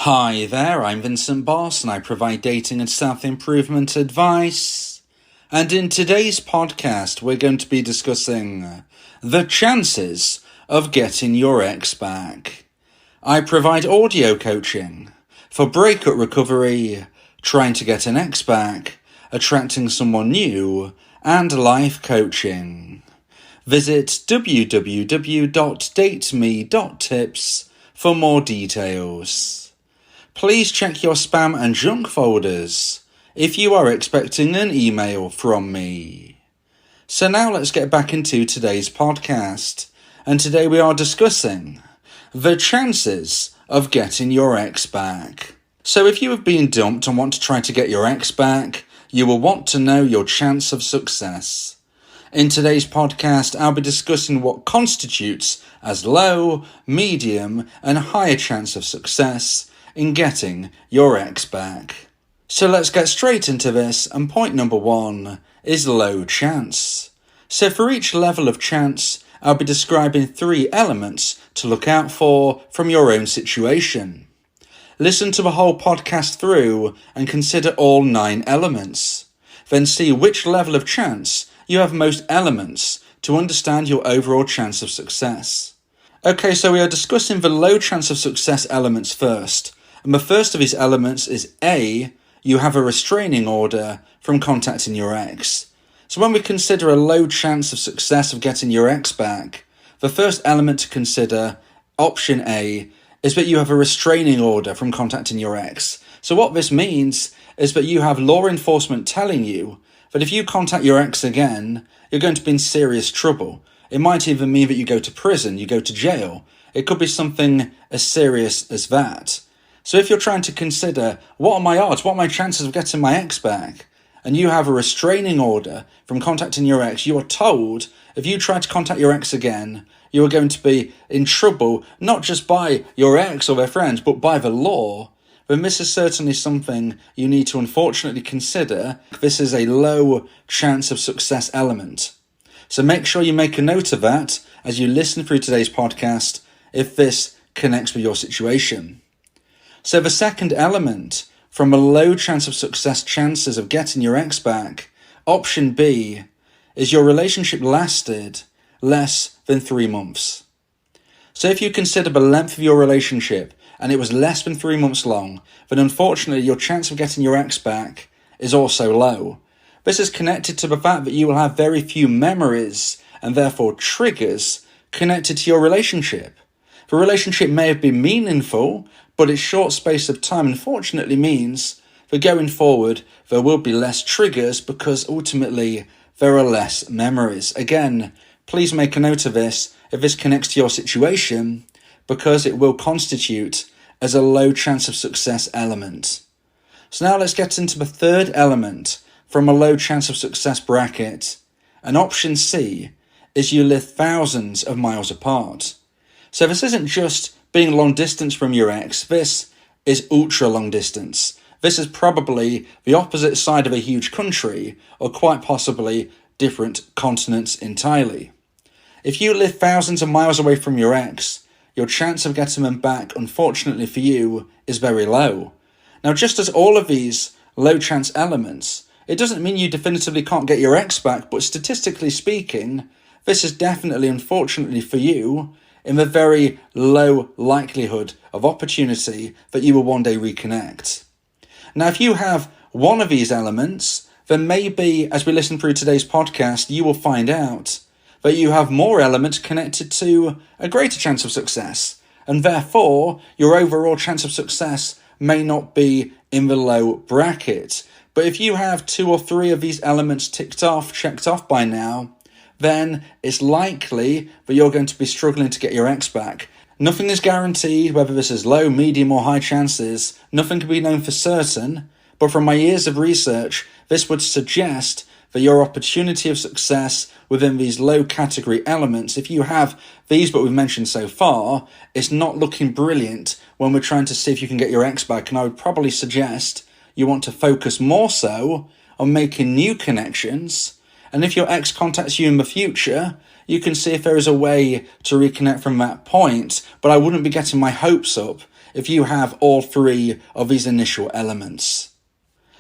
Hi there, I'm Vincent Boss and I provide dating and self-improvement advice. And in today's podcast, we're going to be discussing the chances of getting your ex back. I provide audio coaching for breakup recovery, trying to get an ex back, attracting someone new, and life coaching. Visit www.dateme.tips for more details. Please check your spam and junk folders if you are expecting an email from me. So now let's get back into today's podcast. And today we are discussing the chances of getting your ex back. So if you have been dumped and want to try to get your ex back, you will want to know your chance of success. In today's podcast, I'll be discussing what constitutes as low, medium, and higher chance of success in getting your ex back. So let's get straight into this, and point number 1 is low chance. So for each level of chance, I'll be describing 3 elements to look out for from your own situation. Listen to the whole podcast through and consider all 9 elements. Then see which level of chance you have most elements to understand your overall chance of success. Okay, so we are discussing the low chance of success elements first. And the first of these elements is A, you have a restraining order from contacting your ex. So when we consider a low chance of success of getting your ex back, the first element to consider, option A, is that you have a restraining order from contacting your ex. So what this means is that you have law enforcement telling you that if you contact your ex again, you're going to be in serious trouble. It might even mean that you go to prison, you go to jail. It could be something as serious as that. So if you're trying to consider, what are my odds, what are my chances of getting my ex back, and you have a restraining order from contacting your ex, you are told if you try to contact your ex again, you are going to be in trouble, not just by your ex or their friends, but by the law, then this is certainly something you need to unfortunately consider. This is a low chance of success element. So make sure you make a note of that as you listen through today's podcast if this connects with your situation. So the second element from a low chance of success chances of getting your ex back, option B, is your relationship lasted less than 3 months. So if you consider the length of your relationship and it was less than 3 months long, then unfortunately your chance of getting your ex back is also low. This is connected to the fact that you will have very few memories and therefore triggers connected to your relationship. The relationship may have been meaningful, but its short space of time unfortunately means that going forward there will be less triggers because ultimately there are less memories. Again, please make a note of this if this connects to your situation because it will constitute as a low chance of success element. So now let's get into the third element from a low chance of success bracket. And option C is you live thousands of miles apart. So this isn't just being long distance from your ex, this is ultra long distance. This is probably the opposite side of a huge country, or quite possibly different continents entirely. If you live thousands of miles away from your ex, your chance of getting them back, unfortunately for you, is very low. Now, just as all of these low chance elements, it doesn't mean you definitively can't get your ex back, but statistically speaking, this is definitely, unfortunately for you, in the very low likelihood of opportunity that you will one day reconnect. Now, if you have one of these elements, then maybe as we listen through today's podcast, you will find out that you have more elements connected to a greater chance of success, and therefore your overall chance of success may not be in the low bracket. But if you have 2 or 3 of these elements checked off by now, then it's likely that you're going to be struggling to get your ex back. Nothing is guaranteed, whether this is low, medium or high chances. Nothing can be known for certain, but from my years of research, this would suggest that your opportunity of success within these low category elements, if you have these what we've mentioned so far, it's not looking brilliant when we're trying to see if you can get your ex back. And I would probably suggest you want to focus more so on making new connections. And if your ex contacts you in the future, you can see if there is a way to reconnect from that point. But I wouldn't be getting my hopes up if you have all three of these initial elements.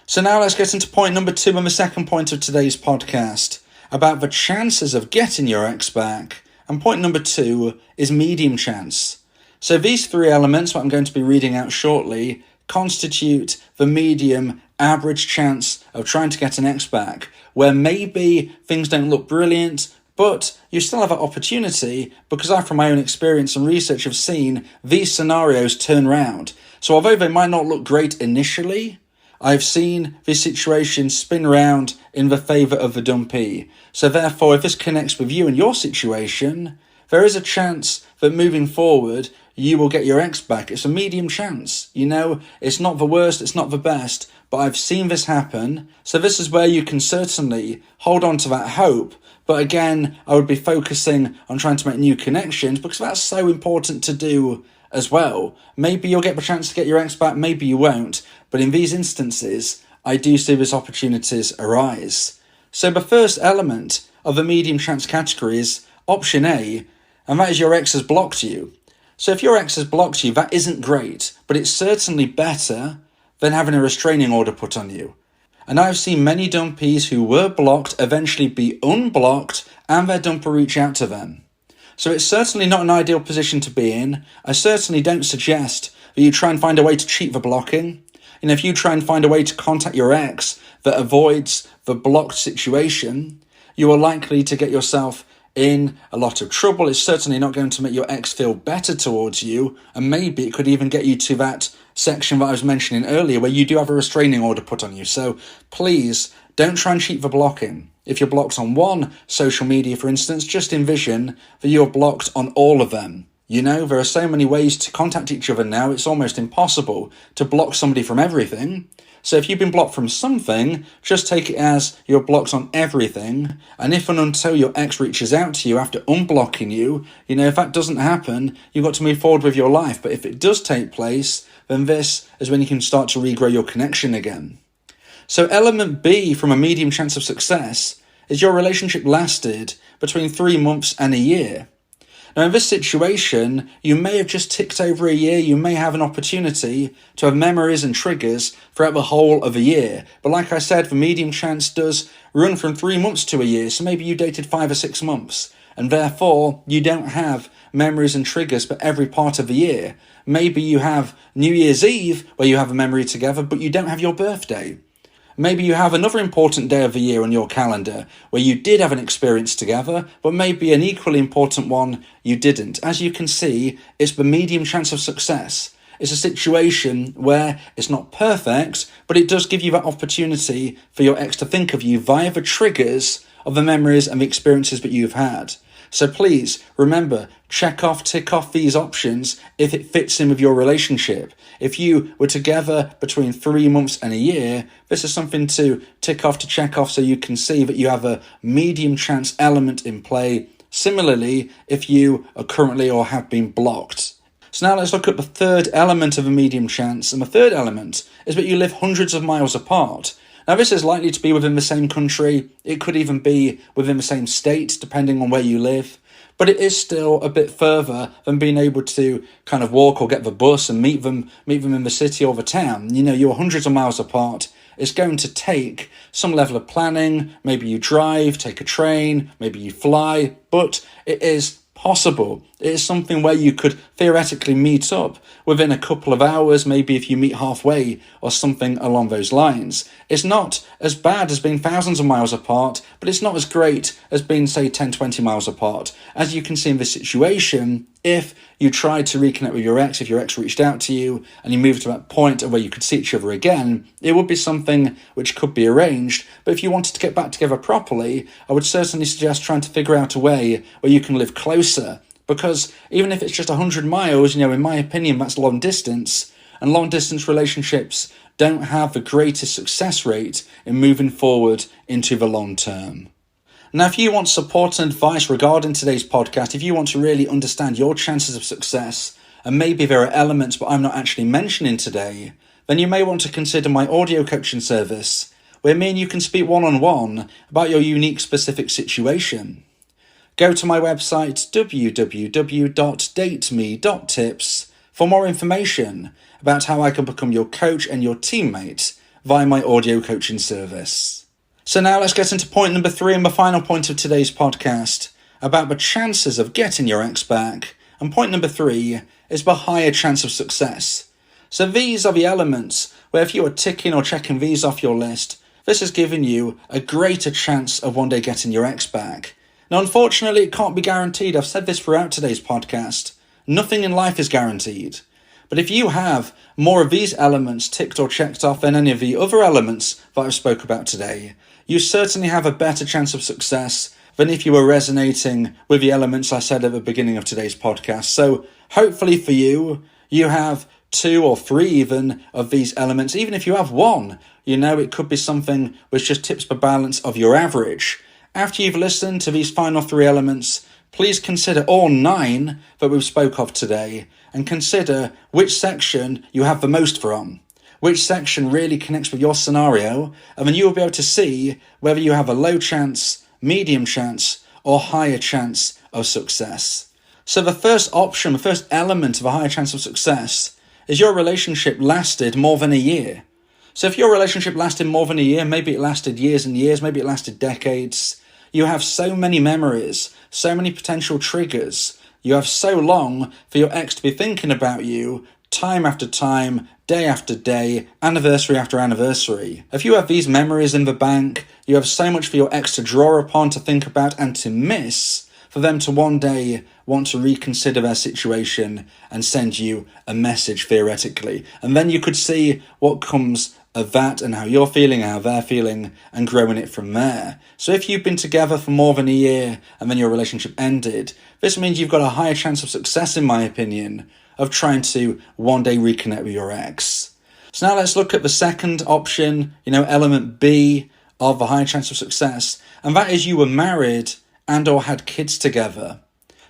So now let's get into point number 2 and the second point of today's podcast, about the chances of getting your ex back. And point number 2 is medium chance. So these 3 elements, what I'm going to be reading out shortly, constitute the medium average chance of trying to get an ex back, where maybe things don't look brilliant, but you still have an opportunity, because I, from my own experience and research, have seen these scenarios turn round. So although they might not look great initially, I've seen this situation spin round in the favour of the dumpee. So therefore, if this connects with you and your situation, there is a chance that moving forward, you will get your ex back. It's a medium chance. It's not the worst, it's not the best, but I've seen this happen. So this is where you can certainly hold on to that hope. But again, I would be focusing on trying to make new connections, because that's so important to do as well. Maybe you'll get the chance to get your ex back, maybe you won't. But in these instances, I do see these opportunities arise. So the first element of the medium chance category is option A, and that is your ex has blocked you. So if your ex has blocked you, that isn't great, but it's certainly better than having a restraining order put on you. And I've seen many dumpees who were blocked eventually be unblocked and their dumper reach out to them. So it's certainly not an ideal position to be in. I certainly don't suggest that you try and find a way to cheat the blocking. If you try and find a way to contact your ex that avoids the blocked situation, you are likely to get yourself in a lot of trouble. It's certainly not going to make your ex feel better towards you, and maybe it could even get you to that section that I was mentioning earlier where you do have a restraining order put on you. So please don't try and cheat the blocking. If you're blocked on one social media, for instance, just envision that you're blocked on all of them. There are so many ways to contact each other now, it's almost impossible to block somebody from everything. So if you've been blocked from something, just take it as you're blocked on everything. And if and until your ex reaches out to you after unblocking you, if that doesn't happen, you've got to move forward with your life. But if it does take place, then this is when you can start to regrow your connection again. So element B from a medium chance of success is your relationship lasted between 3 months and a year. Now, in this situation, you may have just ticked over a year. You may have an opportunity to have memories and triggers throughout the whole of a year. But like I said, the medium chance does run from 3 months to a year. So maybe you dated 5 or 6 months, and therefore you don't have memories and triggers for every part of the year. Maybe you have New Year's Eve where you have a memory together, but you don't have your birthday. Maybe you have another important day of the year on your calendar where you did have an experience together, but maybe an equally important one you didn't. As you can see, it's the medium chance of success. It's a situation where it's not perfect, but it does give you that opportunity for your ex to think of you via the triggers of the memories and the experiences that you've had. So please remember, tick off these options if it fits in with your relationship. If you were together between 3 months and a year, this is something to check off so you can see that you have a medium chance element in play. Similarly, if you are currently or have been blocked. So now let's look at the third element of a medium chance. And the third element is that you live hundreds of miles apart. Now, this is likely to be within the same country. It could even be within the same state, depending on where you live. But it is still a bit further than being able to kind of walk or get the bus and meet them in the city or the town. You're hundreds of miles apart. It's going to take some level of planning. Maybe you drive, take a train, maybe you fly, but it is possible. It is something where you could theoretically meet up within a couple of hours, maybe if you meet halfway or something along those lines. It's not as bad as being thousands of miles apart, but it's not as great as being, say, 10, 20 miles apart. As you can see in this situation, if you tried to reconnect with your ex, if your ex reached out to you and you moved to that point where you could see each other again, it would be something which could be arranged. But if you wanted to get back together properly, I would certainly suggest trying to figure out a way where you can live closer. Because even if it's just 100 miles, in my opinion, that's long distance. And long distance relationships don't have the greatest success rate in moving forward into the long term. Now, if you want support and advice regarding today's podcast, if you want to really understand your chances of success, and maybe there are elements but I'm not actually mentioning today, then you may want to consider my audio coaching service, where me and you can speak one-on-one about your unique specific situation. Go to my website, www.dateme.tips, for more information about how I can become your coach and your teammate via my audio coaching service. So now let's get into point number 3 and the final point of today's podcast about the chances of getting your ex back. And point number 3 is the higher chance of success. So these are the elements where if you are ticking or checking these off your list, this has given you a greater chance of one day getting your ex back. Now, unfortunately, it can't be guaranteed. I've said this throughout today's podcast. Nothing in life is guaranteed. But if you have more of these elements ticked or checked off than any of the other elements that I've spoke about today, you certainly have a better chance of success than if you were resonating with the elements I said at the beginning of today's podcast. So hopefully for you, you have 2 or 3 even of these elements. Even if you have 1, it could be something which just tips the balance of your average. After you've listened to these final 3 elements, please consider all 9 that we've spoke of today and consider which section you have the most from. Which section really connects with your scenario, and then you will be able to see whether you have a low chance, medium chance, or higher chance of success. So the first option, the first element of a higher chance of success is your relationship lasted more than a year. So if your relationship lasted more than a year, maybe it lasted years and years, maybe it lasted decades, you have so many memories, so many potential triggers. You have so long for your ex to be thinking about you, time after time, day after day, anniversary after anniversary. If you have these memories in the bank, you have so much for your ex to draw upon, to think about and to miss, for them to one day want to reconsider their situation and send you a message theoretically. And then you could see what comes of that and how you're feeling, how they're feeling, and growing it from there. So if you've been together for more than a year and then your relationship ended, this means you've got a higher chance of success, in my opinion, of trying to one day reconnect with your ex. So now let's look at the second option, element B of the higher chance of success, and that is you were married and or had kids together.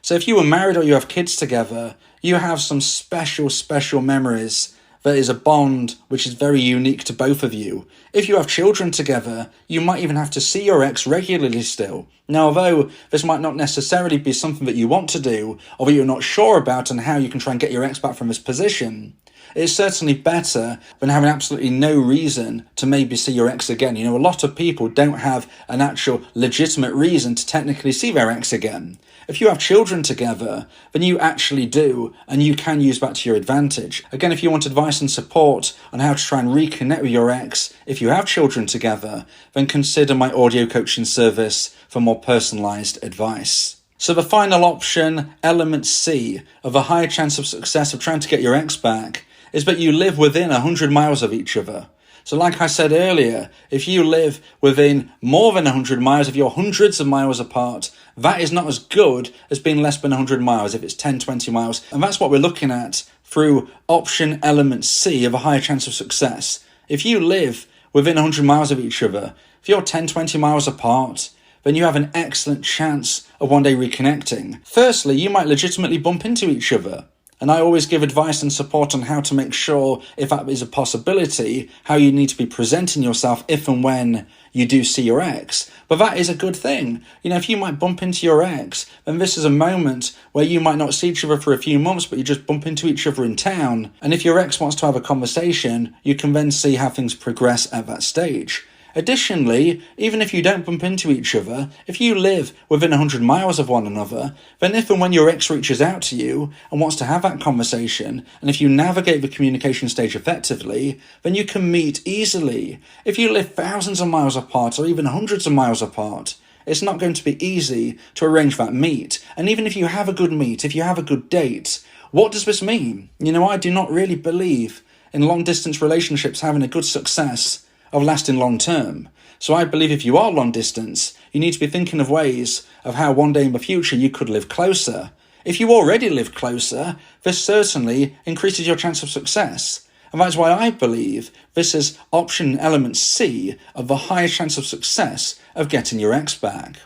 So if you were married or you have kids together, you have some special memories. There is a bond which is very unique to both of you. If you have children together, you might even have to see your ex regularly still. Now, although this might not necessarily be something that you want to do, or that you're not sure about and how you can try and get your ex back from this position, it's certainly better than having absolutely no reason to maybe see your ex again. A lot of people don't have an actual legitimate reason to technically see their ex again. If you have children together, then you actually do, and you can use that to your advantage. Again, if you want advice and support on how to try and reconnect with your ex, if you have children together, then consider my audio coaching service for more personalised advice. So the final option, element C, of a higher chance of success of trying to get your ex back, is that you live within 100 miles of each other. So like I said earlier, if you live within more than 100 miles, if you're hundreds of miles apart, that is not as good as being less than 100 miles, if it's 10, 20 miles. And that's what we're looking at through option element C of a higher chance of success. If you live within 100 miles of each other, if you're 10, 20 miles apart, then you have an excellent chance of one day reconnecting. Firstly, you might legitimately bump into each other. And I always give advice and support on how to make sure, if that is a possibility, how you need to be presenting yourself if and when you do see your ex. But that is a good thing. If you might bump into your ex, then this is a moment where you might not see each other for a few months, but you just bump into each other in town. And if your ex wants to have a conversation, you can then see how things progress at that stage. Additionally, even if you don't bump into each other, if you live within 100 miles of one another, then if and when your ex reaches out to you and wants to have that conversation, and if you navigate the communication stage effectively, then you can meet easily. If you live thousands of miles apart or even hundreds of miles apart, it's not going to be easy to arrange that meet. And even if you have a good meet, if you have a good date, what does this mean? I do not really believe in long-distance relationships having a good success of lasting long term. So I believe if you are long distance, you need to be thinking of ways of how one day in the future you could live closer. If you already live closer, this certainly increases your chance of success. And that's why I believe this is option element C of the highest chance of success of getting your ex back.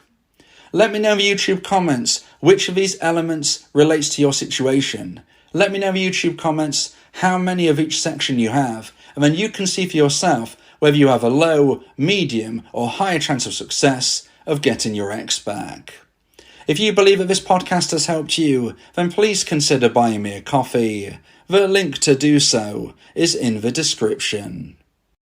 Let me know in the YouTube comments which of these elements relates to your situation. Let me know in the YouTube comments how many of each section you have, and then you can see for yourself whether you have a low, medium, or higher chance of success of getting your ex back. If you believe that this podcast has helped you, then please consider buying me a coffee. The link to do so is in the description.